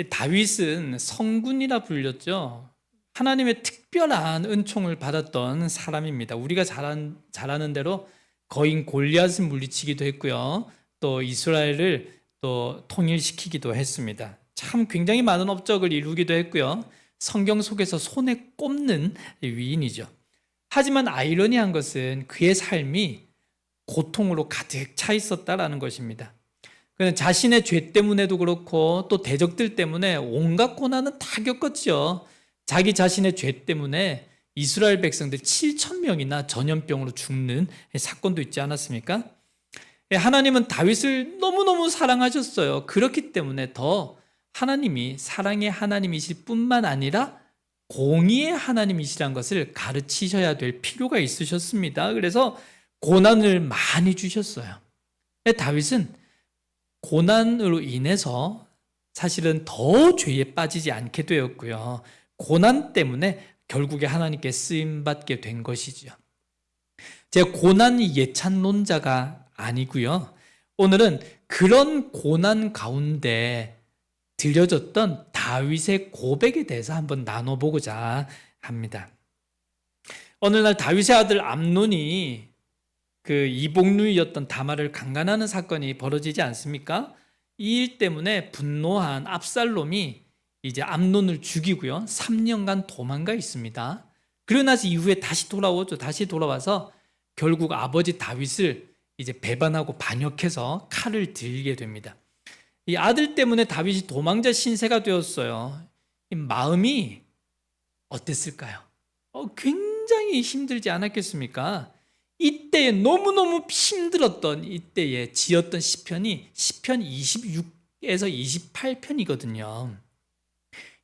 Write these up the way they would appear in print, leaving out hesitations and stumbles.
다윗은 성군이라 불렸죠. 하나님의 특별한 은총을 받았던 사람입니다. 우리가 잘 아는 대로 거인 골리앗을 물리치기도 했고요. 또 이스라엘을 또 통일시키기도 했습니다. 참 굉장히 많은 업적을 이루기도 했고요. 성경 속에서 손에 꼽는 위인이죠. 하지만 아이러니한 것은 그의 삶이 고통으로 가득 차 있었다라는 것입니다. 그는 자신의 죄 때문에도 그렇고 또 대적들 때문에 온갖 고난은 다 겪었죠. 자기 자신의 죄 때문에 이스라엘 백성들 7천 명이나 전염병으로 죽는 사건도 있지 않았습니까? 하나님은 다윗을 너무너무 사랑하셨어요. 그렇기 때문에 더 하나님이 사랑의 하나님이실 뿐만 아니라 공의의 하나님이시란 것을 가르치셔야 될 필요가 있으셨습니다. 그래서 고난을 많이 주셨어요. 다윗은 고난으로 인해서 사실은 더 죄에 빠지지 않게 되었고요. 고난 때문에 결국에 하나님께 쓰임받게 된 것이죠. 제가 고난 예찬론자가 아니고요. 오늘은 그런 고난 가운데 들려졌던 다윗의 고백에 대해서 한번 나눠보고자 합니다. 어느 날 다윗의 아들 암논이 그 이복누이였던 다말을 강간하는 사건이 벌어지지 않습니까? 이 일 때문에 분노한 압살롬이 이제 암논을 죽이고요. 3년간 도망가 있습니다. 그러고 나서 이후에 다시 돌아오죠. 다시 돌아와서 결국 아버지 다윗을 이제 배반하고 반역해서 칼을 들게 됩니다. 이 아들 때문에 다윗이 도망자 신세가 되었어요. 이 마음이 어땠을까요? 굉장히 힘들지 않았겠습니까? 이때에 너무너무 힘들었던 이때에 지었던 시편이 시편 26에서 28편이거든요.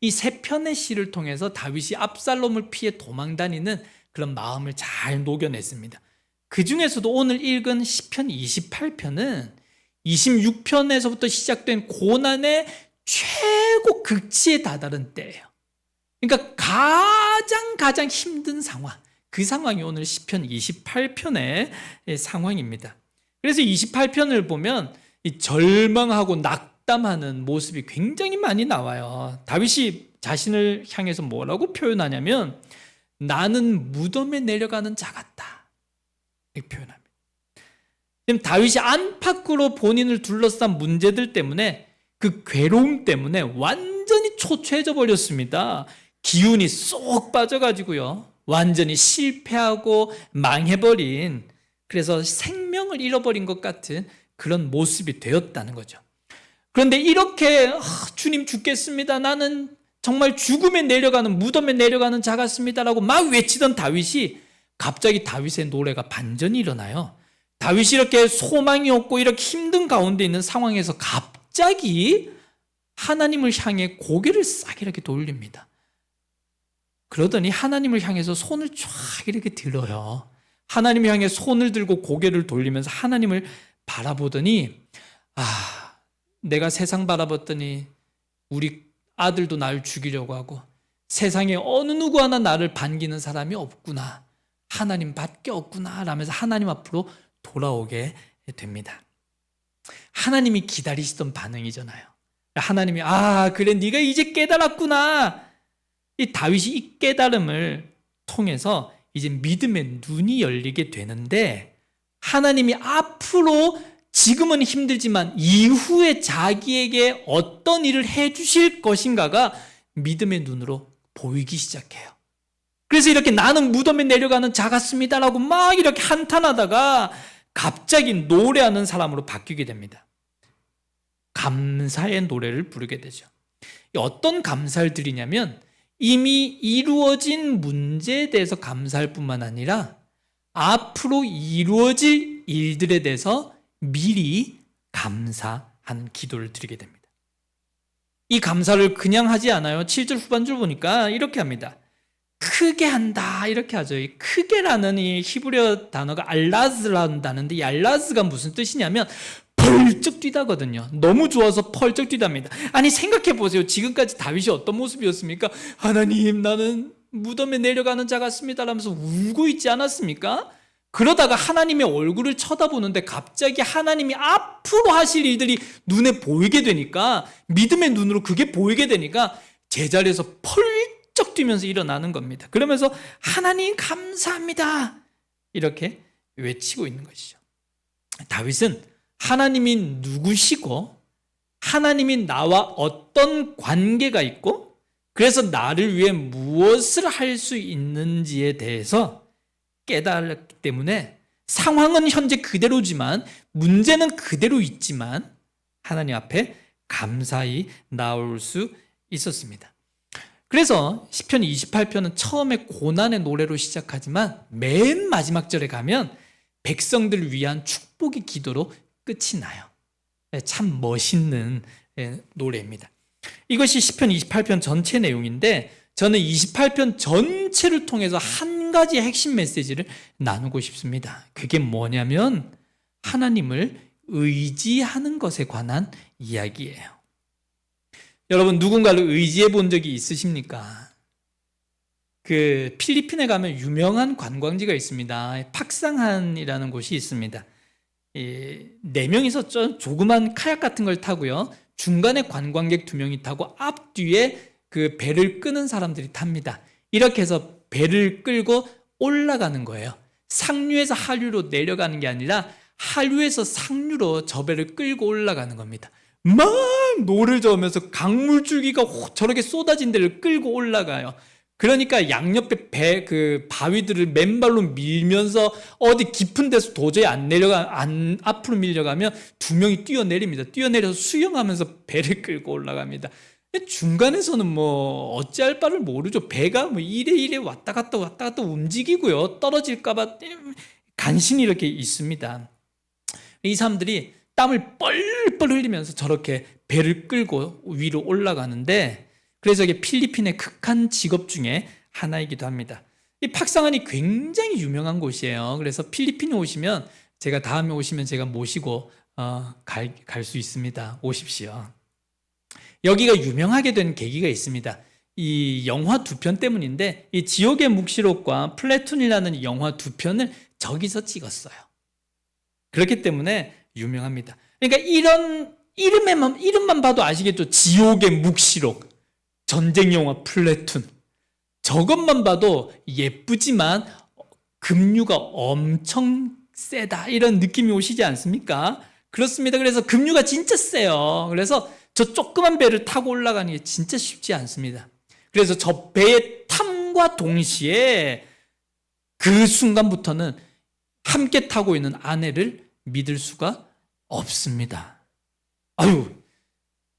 이 세 편의 시를 통해서 다윗이 압살롬을 피해 도망다니는 그런 마음을 잘 녹여냈습니다. 그 중에서도 오늘 읽은 시편 28편은 26편에서부터 시작된 고난의 최고 극치에 다다른 때예요. 그러니까 가장 힘든 상황, 그 상황이 오늘 시편 28편의 상황입니다. 그래서 28편을 보면 이 절망하고 낙담하는 모습이 굉장히 많이 나와요. 다윗이 자신을 향해서 뭐라고 표현하냐면 나는 무덤에 내려가는 자 같다 이렇게 표현합니다. 지금 다윗이 안팎으로 본인을 둘러싼 문제들 때문에 그 괴로움 때문에 완전히 초췌해져 버렸습니다. 기운이 쏙 빠져가지고요. 완전히 실패하고 망해버린, 그래서 생명을 잃어버린 것 같은 그런 모습이 되었다는 거죠. 그런데 이렇게 주님 죽겠습니다. 나는 정말 죽음에 내려가는, 무덤에 내려가는 자 같습니다라고 막 외치던 다윗이 갑자기 다윗의 노래가 반전이 일어나요. 다윗이 이렇게 소망이 없고 이렇게 힘든 가운데 있는 상황에서 갑자기 하나님을 향해 고개를 싹 이렇게 돌립니다. 그러더니 하나님을 향해서 손을 쫙 이렇게 들어요. 하나님을 향해 손을 들고 고개를 돌리면서 하나님을 바라보더니 내가 세상 바라봤더니 우리 아들도 나를 죽이려고 하고 세상에 어느 누구 하나 나를 반기는 사람이 없구나. 하나님밖에 없구나 라면서 하나님 앞으로 돌아오게 됩니다. 하나님이 기다리시던 반응이잖아요. 하나님이 그래 네가 이제 깨달았구나. 이 다윗이 이 깨달음을 통해서 이제 믿음의 눈이 열리게 되는데 하나님이 앞으로 지금은 힘들지만 이후에 자기에게 어떤 일을 해주실 것인가가 믿음의 눈으로 보이기 시작해요. 그래서 이렇게 나는 무덤에 내려가는 자 같습니다라고 막 이렇게 한탄하다가 갑자기 노래하는 사람으로 바뀌게 됩니다. 감사의 노래를 부르게 되죠. 어떤 감사를 드리냐면 이미 이루어진 문제에 대해서 감사할 뿐만 아니라 앞으로 이루어질 일들에 대해서 미리 감사한 기도를 드리게 됩니다. 이 감사를 그냥 하지 않아요. 7절 후반줄 보니까 이렇게 합니다. 크게 한다 이렇게 하죠. 이 크게라는 이 히브리어 단어가 알라즈라는 단어인데 이 알라즈가 무슨 뜻이냐면 펄쩍 뛰다거든요. 너무 좋아서 펄쩍 뛰답니다. 아니 생각해 보세요. 지금까지 다윗이 어떤 모습이었습니까? 하나님 나는 무덤에 내려가는 자 같습니다 라면서 울고 있지 않았습니까? 그러다가 하나님의 얼굴을 쳐다보는데 갑자기 하나님이 앞으로 하실 일들이 눈에 보이게 되니까, 믿음의 눈으로 그게 보이게 되니까 제자리에서 펄쩍 뛰면서 일어나는 겁니다. 그러면서 하나님 감사합니다 이렇게 외치고 있는 것이죠. 다윗은 하나님이 누구시고 하나님이 나와 어떤 관계가 있고 그래서 나를 위해 무엇을 할 수 있는지에 대해서 깨달았기 때문에 상황은 현재 그대로지만, 문제는 그대로 있지만 하나님 앞에 감사히 나올 수 있었습니다. 그래서 시편 28편은 처음에 고난의 노래로 시작하지만 맨 마지막 절에 가면 백성들을 위한 축복의 기도로 끝이 나요. 참 멋있는 노래입니다. 이것이 시편 28편 전체 내용인데, 저는 28편 전체를 통해서 한 가지 핵심 메시지를 나누고 싶습니다. 그게 뭐냐면 하나님을 의지하는 것에 관한 이야기예요. 여러분, 누군가를 의지해 본 적이 있으십니까? 그 필리핀에 가면 유명한 관광지가 있습니다. 팍상한이라는 곳이 있습니다. 4명이서 조그만 카약 같은 걸 타고요, 중간에 관광객 2명이 타고 앞뒤에 그 배를 끄는 사람들이 탑니다. 이렇게 해서 배를 끌고 올라가는 거예요. 상류에서 하류로 내려가는 게 아니라 하류에서 상류로 저 배를 끌고 올라가는 겁니다. 막 노를 저으면서 강물줄기가 저렇게 쏟아진 데를 끌고 올라가요. 그러니까 양옆에 그 바위들을 맨발로 밀면서 어디 깊은 데서 도저히 앞으로 밀려가면 2명이 뛰어내립니다. 뛰어내려서 수영하면서 배를 끌고 올라갑니다. 중간에서는 뭐 어찌할 바를 모르죠. 배가 뭐 이래 왔다 갔다 움직이고요. 떨어질까봐 간신히 이렇게 있습니다. 이 사람들이 땀을 뻘뻘 흘리면서 저렇게 배를 끌고 위로 올라가는데, 그래서 이게 필리핀의 극한 직업 중에 하나이기도 합니다. 이 팍상한이 굉장히 유명한 곳이에요. 그래서 필리핀에 오시면, 제가 다음에 오시면 제가 모시고 갈 수 있습니다. 오십시오. 여기가 유명하게 된 계기가 있습니다. 이 영화 2편 때문인데, 이 지옥의 묵시록과 플래툰이라는 영화 2편을 저기서 찍었어요. 그렇기 때문에 유명합니다. 그러니까 이런 이름만 봐도 아시겠죠? 지옥의 묵시록, 전쟁 영화 플래툰. 저것만 봐도 예쁘지만 급류가 엄청 세다, 이런 느낌이 오시지 않습니까? 그렇습니다. 그래서 급류가 진짜 세요. 그래서 저 조그만 배를 타고 올라가는 게 진짜 쉽지 않습니다. 그래서 저 배의 탐과 동시에 그 순간부터는 함께 타고 있는 아내를 믿을 수가 없습니다. 아유,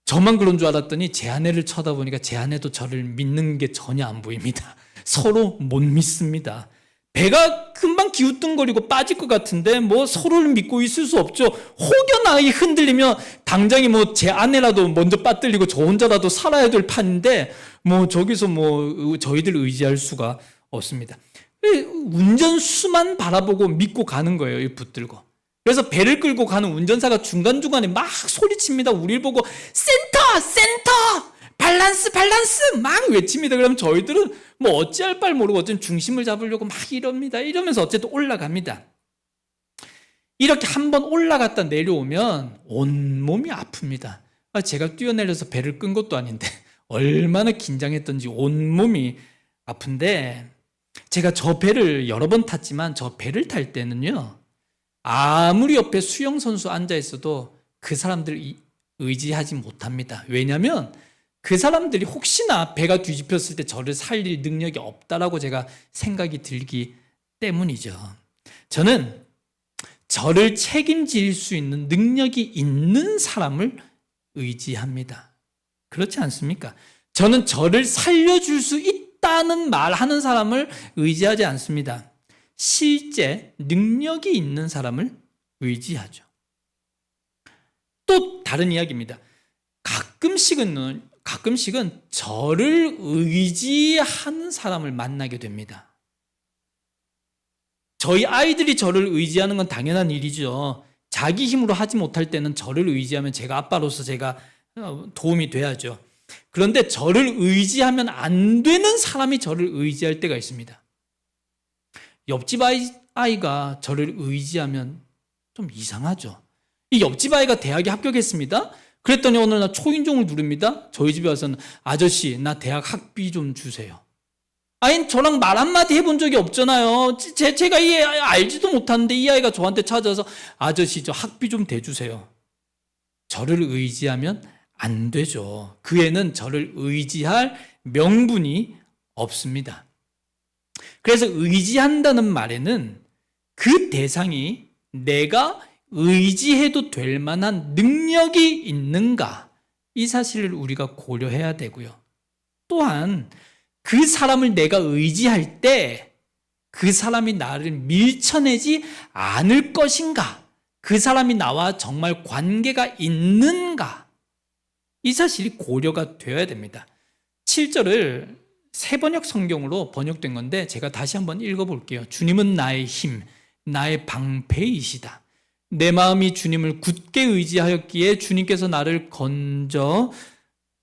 저만 그런 줄 알았더니 제 아내를 쳐다보니까 제 아내도 저를 믿는 게 전혀 안 보입니다. 서로 못 믿습니다. 배가 금방 기우뚱거리고 빠질 것 같은데 뭐 서로를 믿고 있을 수 없죠. 혹여나 흔들리면 당장에 뭐 제 아내라도 먼저 빠뜨리고 저 혼자라도 살아야 될 판인데 뭐 저기서 뭐 저희들 의지할 수가 없습니다. 운전수만 바라보고 믿고 가는 거예요, 붙들고. 그래서 배를 끌고 가는 운전사가 중간중간에 막 소리칩니다. 우리를 보고 센터 밸런스 막 외칩니다. 그러면 저희들은 뭐 어찌할 바를 모르고 어쨌든 중심을 잡으려고 막 이럽니다. 이러면서 어쨌든 올라갑니다. 이렇게 한번 올라갔다 내려오면 온몸이 아픕니다. 제가 뛰어내려서 배를 끈 것도 아닌데 얼마나 긴장했던지 온몸이 아픈데, 제가 저 배를 여러 번 탔지만 저 배를 탈 때는요, 아무리 옆에 수영선수 앉아있어도 그 사람들 의지하지 못합니다. 왜냐하면 그 사람들이 혹시나 배가 뒤집혔을 때 저를 살릴 능력이 없다라고 제가 생각이 들기 때문이죠. 저는 저를 책임질 수 있는 능력이 있는 사람을 의지합니다. 그렇지 않습니까? 저는 저를 살려줄 수 있다는 말하는 사람을 의지하지 않습니다. 실제 능력이 있는 사람을 의지하죠. 또 다른 이야기입니다. 가끔씩은 저를 의지하는 사람을 만나게 됩니다. 저희 아이들이 저를 의지하는 건 당연한 일이죠. 자기 힘으로 하지 못할 때는 저를 의지하면 제가 아빠로서 제가 도움이 돼야죠. 그런데 저를 의지하면 안 되는 사람이 저를 의지할 때가 있습니다. 옆집 아이가 저를 의지하면 좀 이상하죠. 이 옆집 아이가 대학에 합격했습니다. 그랬더니 어느 날 초인종을 누릅니다. 저희 집에 와서는 아저씨, 나 대학 학비 좀 주세요. 아니, 저랑 말 한마디 해본 적이 없잖아요. 제가 이 아이 알지도 못하는데 이 아이가 저한테 찾아서 아저씨, 저 학비 좀 대주세요. 저를 의지하면 안 되죠. 그 애는 저를 의지할 명분이 없습니다. 그래서 의지한다는 말에는 그 대상이 내가 의지해도 될 만한 능력이 있는가, 이 사실을 우리가 고려해야 되고요. 또한 그 사람을 내가 의지할 때 그 사람이 나를 밀쳐내지 않을 것인가, 그 사람이 나와 정말 관계가 있는가, 이 사실이 고려가 되어야 됩니다. 7절을 세번역 성경으로 번역된 건데 제가 다시 한번 읽어볼게요. 주님은 나의 힘, 나의 방패이시다. 내 마음이 주님을 굳게 의지하였기에 주님께서 나를 건져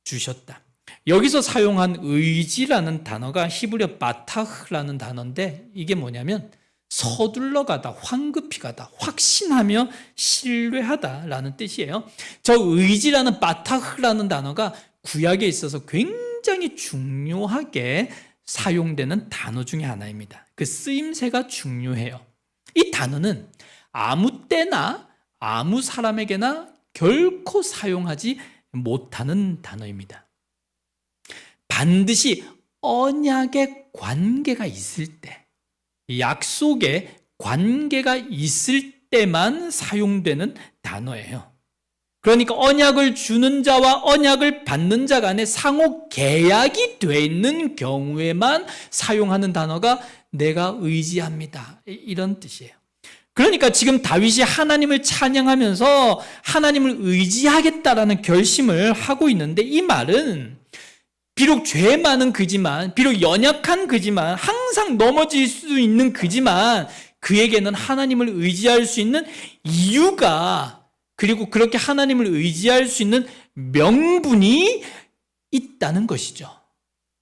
주셨다. 여기서 사용한 의지라는 단어가 히브리어 바타흐라는 단어인데 이게 뭐냐면 서둘러 가다, 황급히 가다, 확신하며 신뢰하다라는 뜻이에요. 저 의지라는 바타흐라는 단어가 구약에 있어서 굉장히 중요하게 사용되는 단어 중에 하나입니다. 그 쓰임새가 중요해요. 이 단어는 아무 때나 아무 사람에게나 결코 사용하지 못하는 단어입니다. 반드시 언약의 관계가 있을 때, 약속의 관계가 있을 때만 사용되는 단어예요. 그러니까 언약을 주는 자와 언약을 받는 자 간에 상호 계약이 돼 있는 경우에만 사용하는 단어가 내가 의지합니다, 이런 뜻이에요. 그러니까 지금 다윗이 하나님을 찬양하면서 하나님을 의지하겠다라는 결심을 하고 있는데, 이 말은 비록 죄 많은 그지만, 비록 연약한 그지만, 항상 넘어질 수 있는 그지만 그에게는 하나님을 의지할 수 있는 이유가, 그리고 그렇게 하나님을 의지할 수 있는 명분이 있다는 것이죠.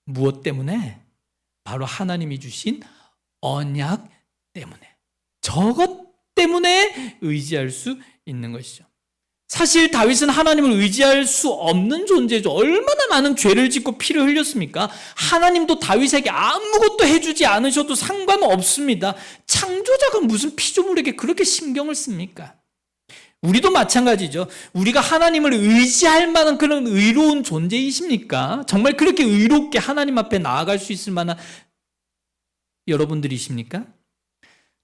무엇 때문에? 바로 하나님이 주신 언약 때문에, 저것 때문에 의지할 수 있는 것이죠. 사실 다윗은 하나님을 의지할 수 없는 존재죠. 얼마나 많은 죄를 짓고 피를 흘렸습니까? 하나님도 다윗에게 아무것도 해주지 않으셔도 상관없습니다. 창조자가 무슨 피조물에게 그렇게 신경을 씁니까? 우리도 마찬가지죠. 우리가 하나님을 의지할 만한 그런 의로운 존재이십니까? 정말 그렇게 의롭게 하나님 앞에 나아갈 수 있을 만한 여러분들이십니까?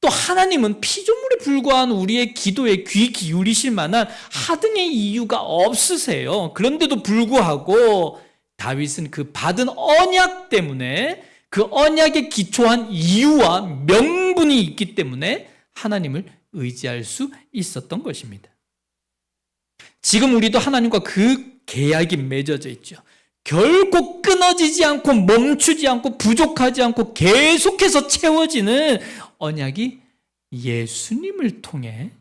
또 하나님은 피조물에 불과한 우리의 기도에 귀 기울이실 만한 하등의 이유가 없으세요. 그런데도 불구하고 다윗은 그 받은 언약 때문에, 그 언약에 기초한 이유와 명분이 있기 때문에 하나님을 의지할 수 있었던 것입니다. 지금 우리도 하나님과 그 계약이 맺어져 있죠. 결코 끊어지지 않고 멈추지 않고 부족하지 않고 계속해서 채워지는 언약이 예수님을 통해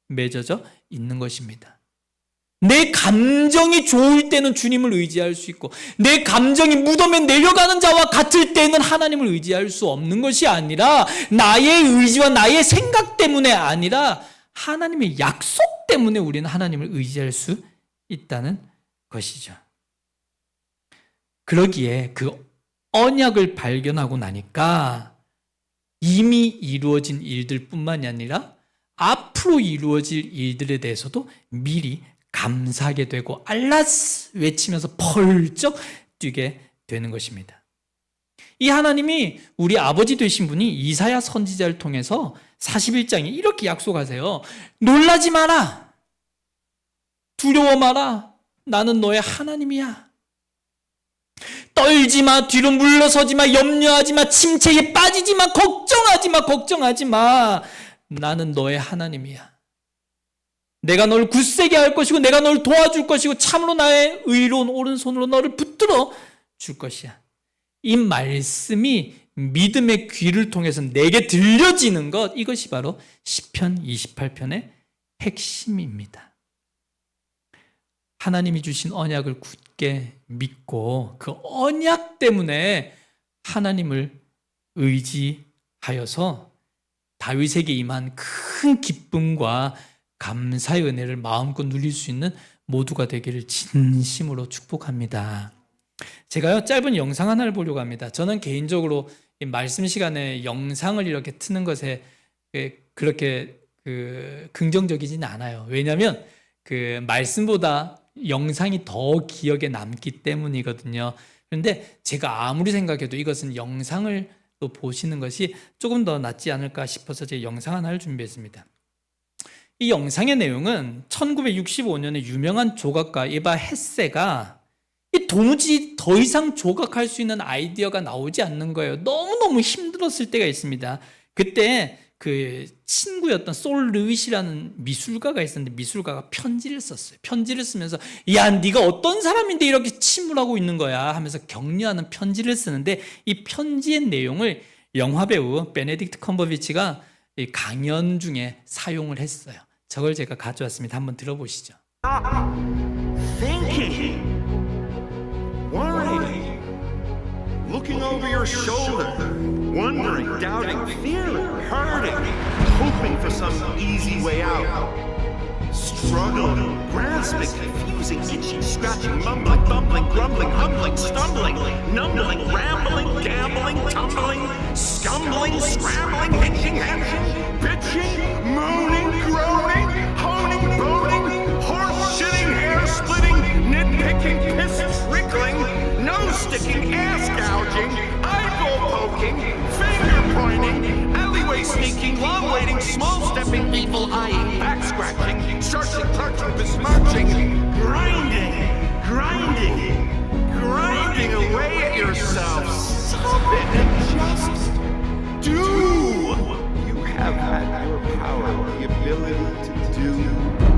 맺어져 있는 것입니다. 내 감정이 좋을 때는 주님을 의지할 수 있고, 내 감정이 무덤에 내려가는 자와 같을 때는 하나님을 의지할 수 없는 것이 아니라, 나의 의지와 나의 생각 때문에 아니라 하나님의 약속 때문에 우리는 하나님을 의지할 수 있다는 것이죠. 그러기에 그 언약을 발견하고 나니까 이미 이루어진 일들 뿐만이 아니라 앞으로 이루어질 일들에 대해서도 미리 감사하게 되고 알라스 외치면서 펄쩍 뛰게 되는 것입니다. 이 하나님이 우리 아버지 되신 분이 이사야 선지자를 통해서 41장에 이렇게 약속하세요. 놀라지 마라. 두려워 마라. 나는 너의 하나님이야. 떨지 마, 뒤로 물러서지 마, 염려하지 마, 침체에 빠지지 마, 걱정하지 마. 나는 너의 하나님이야. 내가 너를 굳세게 할 것이고 내가 너를 도와줄 것이고 참으로 나의 의로운 오른손으로 너를 붙들어 줄 것이야. 이 말씀이 믿음의 귀를 통해서 내게 들려지는 것, 이것이 바로 시편 28편의 핵심입니다. 하나님이 주신 언약을 굳게 믿고 그 언약 때문에 하나님을 의지하여서 다윗에게 임한 큰 기쁨과 감사의 은혜를 마음껏 누릴 수 있는 모두가 되기를 진심으로 축복합니다. 제가요, 짧은 영상 하나를 보려고 합니다. 저는 개인적으로 이 말씀 시간에 영상을 이렇게 트는 것에 그렇게 긍정적이진 않아요. 왜냐하면 그 말씀보다 영상이 더 기억에 남기 때문이거든요. 그런데 제가 아무리 생각해도 이것은 영상을 또 보시는 것이 조금 더 낫지 않을까 싶어서 제가 영상 하나를 준비했습니다. 이 영상의 내용은 1965년에 유명한 조각가 에바 헤세가 도무지 더 이상 조각할 수 있는 아이디어가 나오지 않는 거예요. 너무너무 힘들었을 때가 있습니다. 그때 그 친구였던 솔 르윗이라는 미술가가 있었는데, 미술가가 편지를 썼어요. 편지를 쓰면서 야, 네가 어떤 사람인데 이렇게 침울하고 있는 거야 하면서 격려하는 편지를 쓰는데, 이 편지의 내용을 영화배우 베네딕트 컴버비치가 강연 중에 사용을 했어요. 저걸 제가 가져왔습니다. 한번 들어보시죠. Thinking, worrying, looking over your shoulder, wondering, doubting, fearing, hurting, hoping for some easy way out, struggling, grasping, confusing, itching, scratching, mumbling, bumbling, grumbling, humbling, stumbling, numbling, rambling, gambling, tumbling, scumbling, scrambling, hitching, hatching, bitching, mooning, groaning, honing, boning, horse-shitting, hair-splitting, nitpicking, pissing, trickling, nose-sticking, ass-gouging, eyeball-poking, finger-pointing, alleyway sneaking, long-waiting, small-stepping, evil-eyeing, back-scratching, searching, searching, besmirching, grinding, grinding, grinding away at yourself. Stop it and just do. You have had your power, the ability to do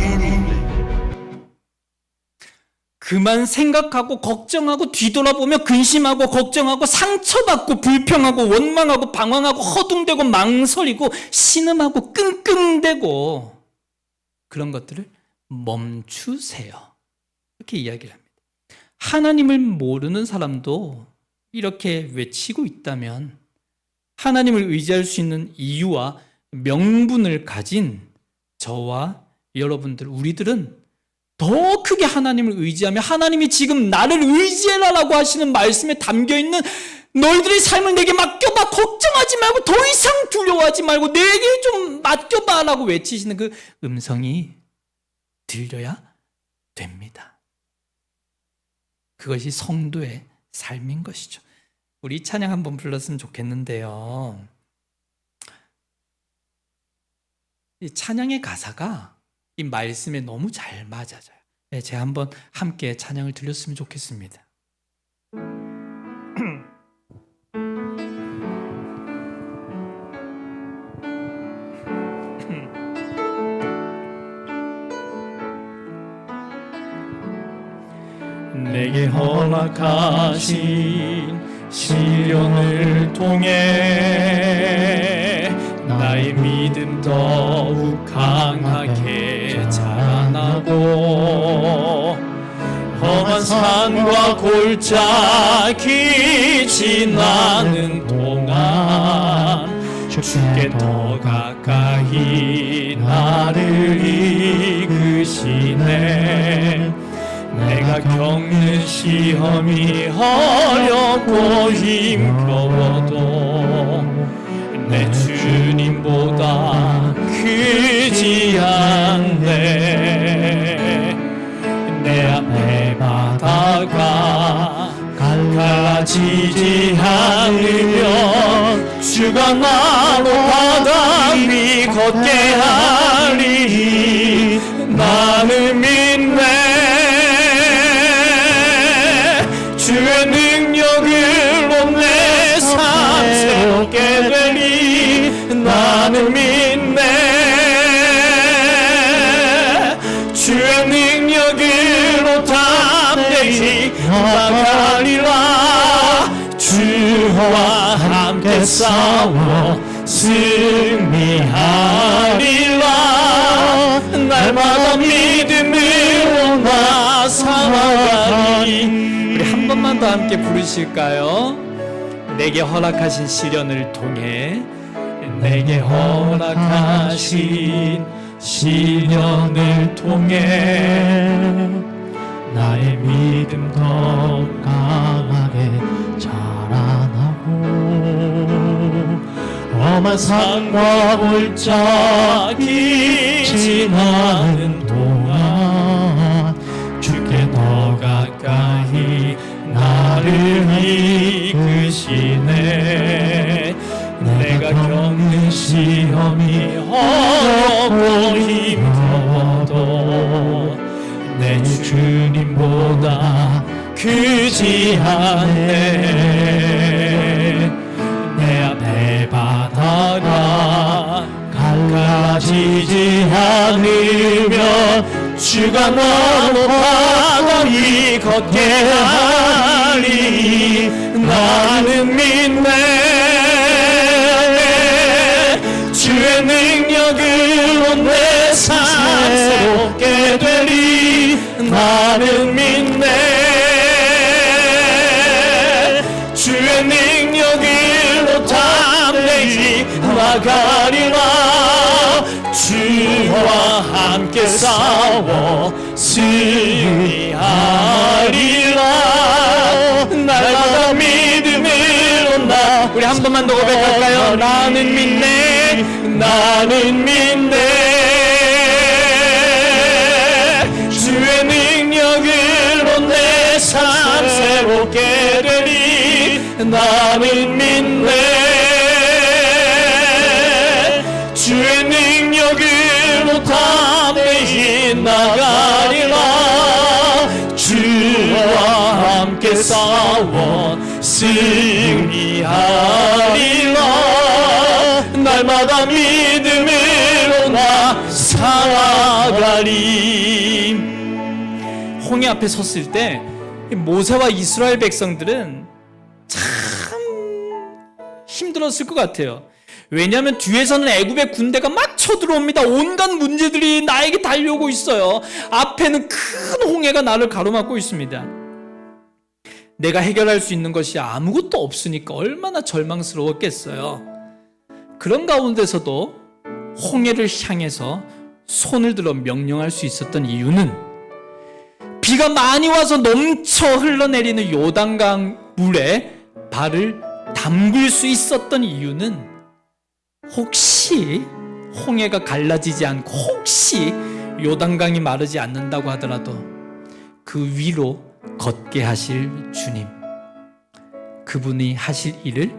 anything. 그만 생각하고 걱정하고 뒤돌아보며 근심하고 걱정하고 상처받고 불평하고 원망하고 방황하고 허둥대고 망설이고 신음하고 끙끙대고 그런 것들을 멈추세요. 이렇게 이야기를 합니다. 하나님을 모르는 사람도 이렇게 외치고 있다면 하나님을 의지할 수 있는 이유와 명분을 가진 저와 여러분들, 우리들은 더 크게 하나님을 의지하며 하나님이 지금 나를 의지해라라고 하시는 말씀에 담겨있는 너희들의 삶을 내게 맡겨봐, 걱정하지 말고 더 이상 두려워하지 말고 내게 좀 맡겨봐 라고 외치시는 그 음성이 들려야 됩니다. 그것이 성도의 삶인 것이죠. 우리 찬양 한번 불렀으면 좋겠는데요, 이 찬양의 가사가 이 말씀에 너무 잘 맞아져요. 네, 제가 한번 함께 찬양을 들렸으면 좋겠습니다. 내게 허락하신 시련을 통해 나의 믿음 더욱 강하게 자라나고 험한 산과 골짜기 지나는 동안 주께 더 가까이 나를 이끄시네. 내가 겪는 시험이 어렵고 힘겨워도 내 주님보다 크지 않네. 내 앞에 바다가 갈라지지 않으면 주가 나로 바다 위 걷게 하리. 나는 믿네. 주의 능력으로 내 삶 새롭게 되리. 나는 믿네. 주의 능력으로 담대히 나가리라. 주와 함께 싸워 승리하리라. 날마다 믿음으로 나 살아가리. 우리 한 번만 더 함께 부르실까요? 내게 허락하신 시련을 통해 내게 허락하신 시련을 통해 나의 믿음 더 강하게 자라나고 험한 산과 골짜기 지나는 동안 주께 더 가까이 나를 이끄시네. 내가 겪는 시험이 어렵고 힘들어도 내 주님보다 크지 않네. 내 앞에 바다가 갈라지지 않으면 주가 나로 바다 위 걷게 하리. 나는 믿네. 주의 능력으로 내 삶 새롭게 되리. 나는 믿네. 주의 능력으로 담대히 나가리라. 주와 함께 싸워 승리하리라. 날마다 믿음으로 나. 우리 한 번만 더 고백할까요? 나는 믿네. 나는 믿네. 주의 능력으로 내 삶 새롭게 되리. 나는 믿네. 주의 능력으로 담대히 나가리라. 주와 함께 싸워 승리하리라. 날마다 믿음으로 나 살아가리. 홍해 앞에 섰을 때 모세와 이스라엘 백성들은 참 힘들었을 것 같아요. 왜냐하면 뒤에서는 애굽의 군대가 막 쳐들어옵니다. 온갖 문제들이 나에게 달려오고 있어요. 앞에는 큰 홍해가 나를 가로막고 있습니다. 내가 해결할 수 있는 것이 아무것도 없으니까 얼마나 절망스러웠겠어요. 그런 가운데서도 홍해를 향해서 손을 들어 명령할 수 있었던 이유는 비가 많이 와서 넘쳐 흘러내리는 요단강 물에 발을 담글 수 있었던 이유는 혹시 홍해가 갈라지지 않고 혹시 요단강이 마르지 않는다고 하더라도 그 위로 걷게 하실 주님, 그분이 하실 일을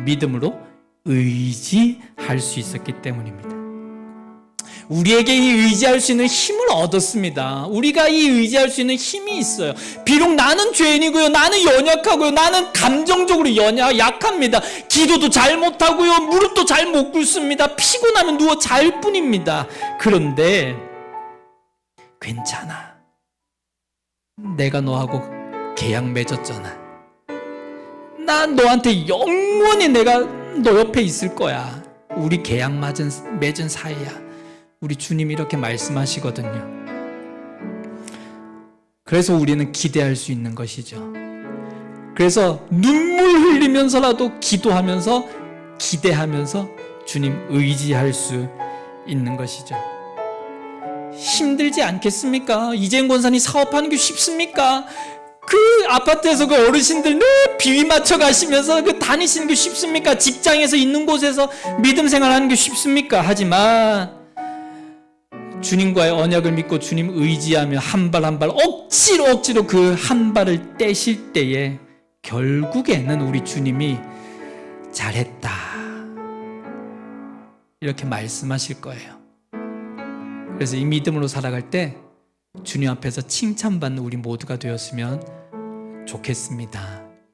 믿음으로 의지할 수 있었기 때문입니다. 우리에게 이 의지할 수 있는 힘을 얻었습니다. 우리가 이 의지할 수 있는 힘이 있어요. 비록 나는 죄인이고요, 나는 연약하고요, 나는 감정적으로 약합니다. 기도도 잘 못하고요, 무릎도 잘 못 꿇습니다. 피곤하면 누워 잘 뿐입니다. 그런데 괜찮아. 내가 너하고 계약 맺었잖아. 난 너한테 영원히 내가 너 옆에 있을 거야. 우리 계약 맺은 사이야. 우리 주님이 이렇게 말씀하시거든요. 그래서 우리는 기대할 수 있는 것이죠. 그래서 눈물 흘리면서라도 기도하면서 기대하면서 주님 의지할 수 있는 것이죠. 힘들지 않겠습니까? 이재용 권사님 사업하는 게 쉽습니까? 그 아파트에서 그 어르신들 늘 비위 맞춰 가시면서 그 다니시는 게 쉽습니까? 직장에서 있는 곳에서 믿음 생활하는 게 쉽습니까? 하지만 주님과의 언약을 믿고 주님 의지하며 한 발 한 발 억지로 그 한 발을 떼실 때에 결국에는 우리 주님이 잘했다 이렇게 말씀하실 거예요. 그래서 이 믿음으로 살아갈 때 주님 앞에서 칭찬받는 우리 모두가 되었으면 좋겠습니다.